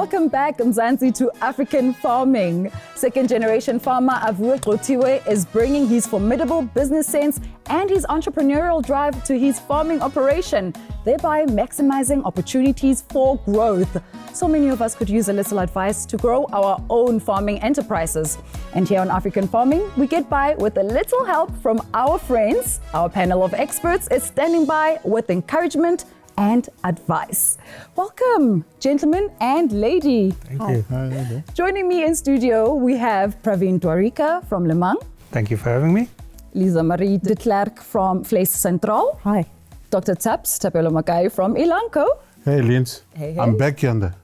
Welcome back, Mzansi, to African farming. Second-generation farmer Aviwe Gxotiwe is bringing his formidable business sense and his entrepreneurial drive to his farming operation, thereby maximizing opportunities for growth. So many of us could use a little advice to grow our own farming enterprises. And here on African Farming, we get by with a little help from our friends. Our panel of experts is standing by with encouragement and advice. Welcome, gentlemen and lady. Thank you. Hi. Joining me in studio, we have Praveen Dwarika from Le Mans. Thank you for having me. Lizemari de Klerk from Vleissentraal. Hi. Dr. Thapelo Makae from Elanco. Hey, Linz. Hey. I'm back yonder.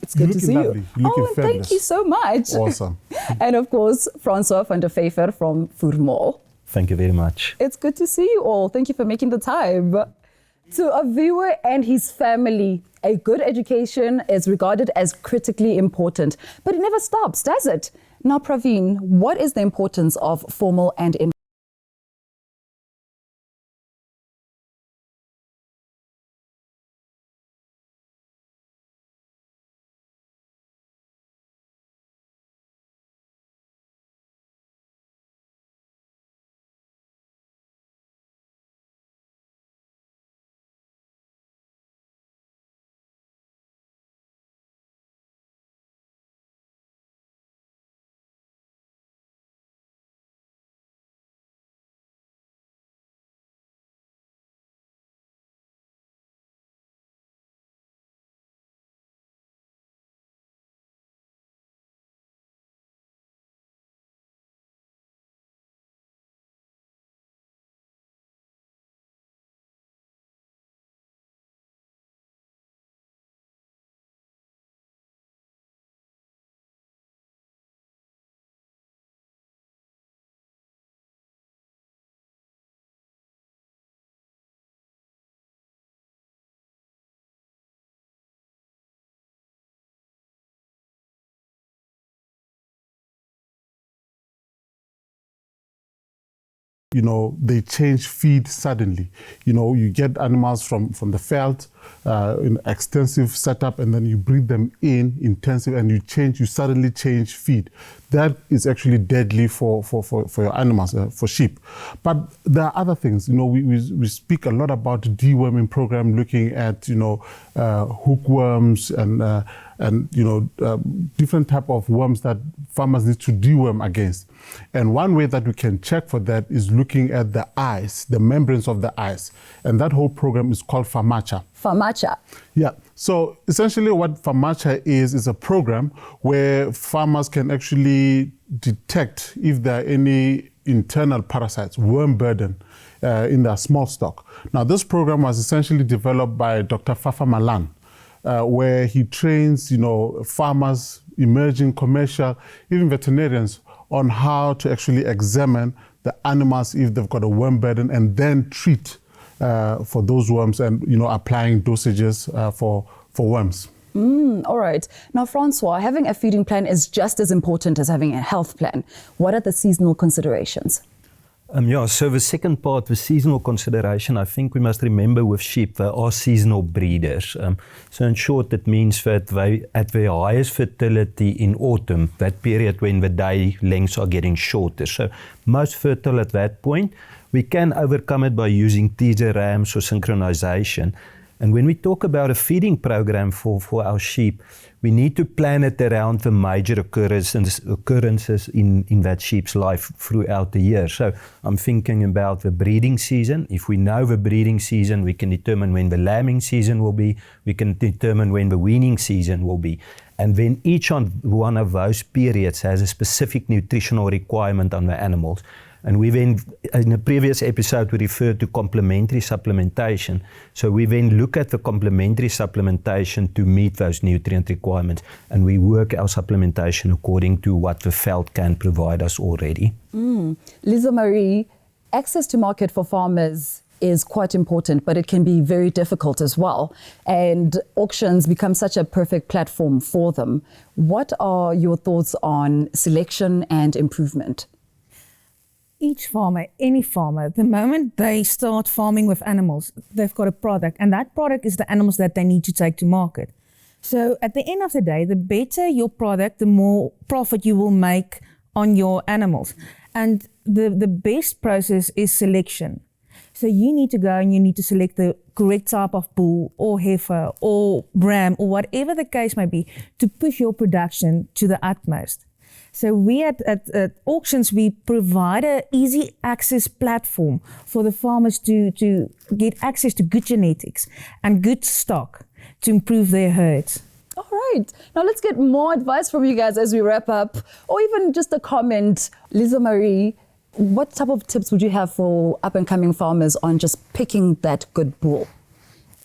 It's good to see lovely. you. Looking and fabulous. Thank you so much. Awesome. And of course, Francois van der Vyver from Voermol. Thank you very much. It's good to see you all. Thank you for making the time. To Aviwe and his family, a good education is regarded as critically important, but it never stops, does it? Now, Praveen, what is the importance of formal and informal? They change feed suddenly. You get animals from the field in extensive setup, and then you breed them in intensive, and you suddenly change feed. That is actually deadly for your animals, for sheep. But there are other things. We speak a lot about deworming program, looking at hookworms and different type of worms that farmers need to deworm against. And one way that we can check for that is looking at the eyes, the membranes of the eyes. And that whole program is called FAMACHA. FAMACHA. Yeah. So essentially what FAMACHA is a program where farmers can actually detect if there are any internal parasites, worm burden, in their small stock. Now, this program was essentially developed by Dr. Fafa Malan, where he trains, farmers, emerging commercial, even veterinarians, on how to actually examine the animals if they've got a worm burden, and then treat for those worms, and applying dosages for worms. All right. Now, Francois, having a feeding plan is just as important as having a health plan. What are the seasonal considerations? So the second part, the seasonal consideration, I think we must remember with sheep, they are seasonal breeders. So in short, it means that they, at their highest fertility in autumn, that period when the day lengths are getting shorter. So most fertile at that point. We can overcome it by using teaser rams or synchronization. And when we talk about a feeding program for our sheep, we need to plan it around the major occurrences in that sheep's life throughout the year. So I'm thinking about the breeding season. If we know the breeding season, we can determine when the lambing season will be. We can determine when the weaning season will be. And then each one of those periods has a specific nutritional requirement on the animals. And we then, in a previous episode, we referred to complementary supplementation. So we then look at the complementary supplementation to meet those nutrient requirements, and we work our supplementation according to what the veld can provide us already. Lizemari, access to market for farmers is quite important, but it can be very difficult as well. And auctions become such a perfect platform for them. What are your thoughts on selection and improvement? Each farmer, any farmer, the moment they start farming with animals, they've got a product, and that product is the animals that they need to take to market. So at the end of the day, the better your product, the more profit you will make on your animals. And the best process is selection. So you need to go and you need to select the correct type of bull or heifer or ram or whatever the case may be to push your production to the utmost. So we at auctions, we provide an easy access platform for the farmers to get access to good genetics and good stock to improve their herds. All right. Now let's get more advice from you guys as we wrap up, or even just a comment. Lizemari, what type of tips would you have for up-and-coming farmers on just picking that good bull?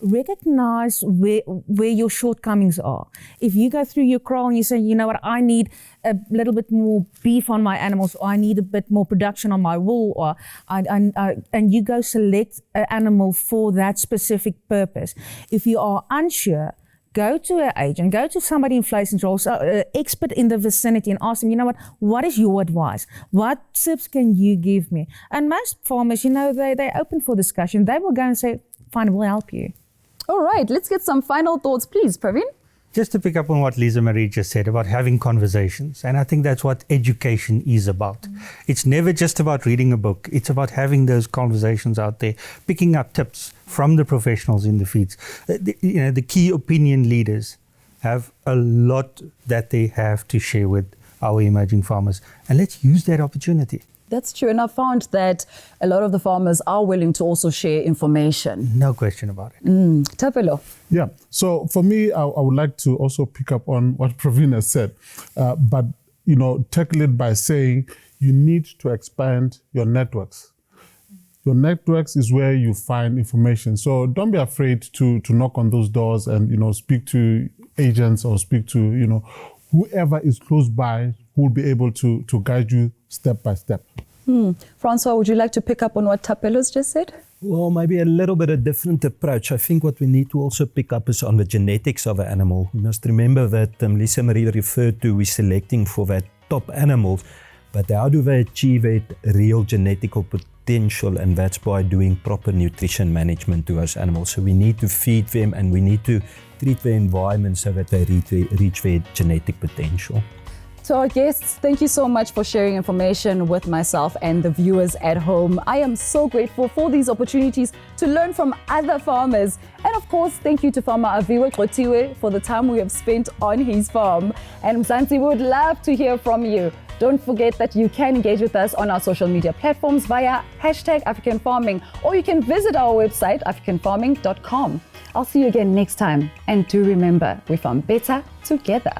Recognize where your shortcomings are. If you go through your kraal and you say, you know what, I need a little bit more beef on my animals, or I need a bit more production on my wool, or and you go select an animal for that specific purpose. If you are unsure, go to an agent, go to somebody in Vleissentraal, an expert in the vicinity, and ask them, you know what is your advice? What tips can you give me? And most farmers, you know, they're open for discussion. They will go and say, fine, we'll help you. All right, let's get some final thoughts, please, Praveen. Just to pick up on what Lizemari just said about having conversations, and I think that's what education is about. It's never just about reading a book. It's about having those conversations out there, picking up tips from the professionals in the feeds. The key opinion leaders have a lot that they have to share with our emerging farmers, and let's use that opportunity. That's true, and I found that a lot of the farmers are willing to also share information. No question about it. Thapelo. Yeah. So for me, I would like to also pick up on what Praveen has said, but tackle it by saying you need to expand your networks. Your networks is where you find information. So don't be afraid to knock on those doors and speak to agents or speak to whoever is close by who will be able to guide you step by step. Francois, would you like to pick up on what Thapelo's just said? Well, maybe a little bit a different approach. I think what we need to also pick up is on the genetics of an animal. We must remember that Lizemari referred to, we're selecting for that top animals, but how do they achieve that real genetical potential? And that's by doing proper nutrition management to those animals. So we need to feed them and we need to treat their environment so that they reach their genetic potential. To our guests, thank you so much for sharing information with myself and the viewers at home. I am so grateful for these opportunities to learn from other farmers. And of course, thank you to farmer Aviwe Gxotiwe for the time we have spent on his farm. And Mzansi, we would love to hear from you. Don't forget that you can engage with us on our social media platforms via #AfricanFarming, or you can visit our website, africanfarming.com. I'll see you again next time. And do remember, we farm better together.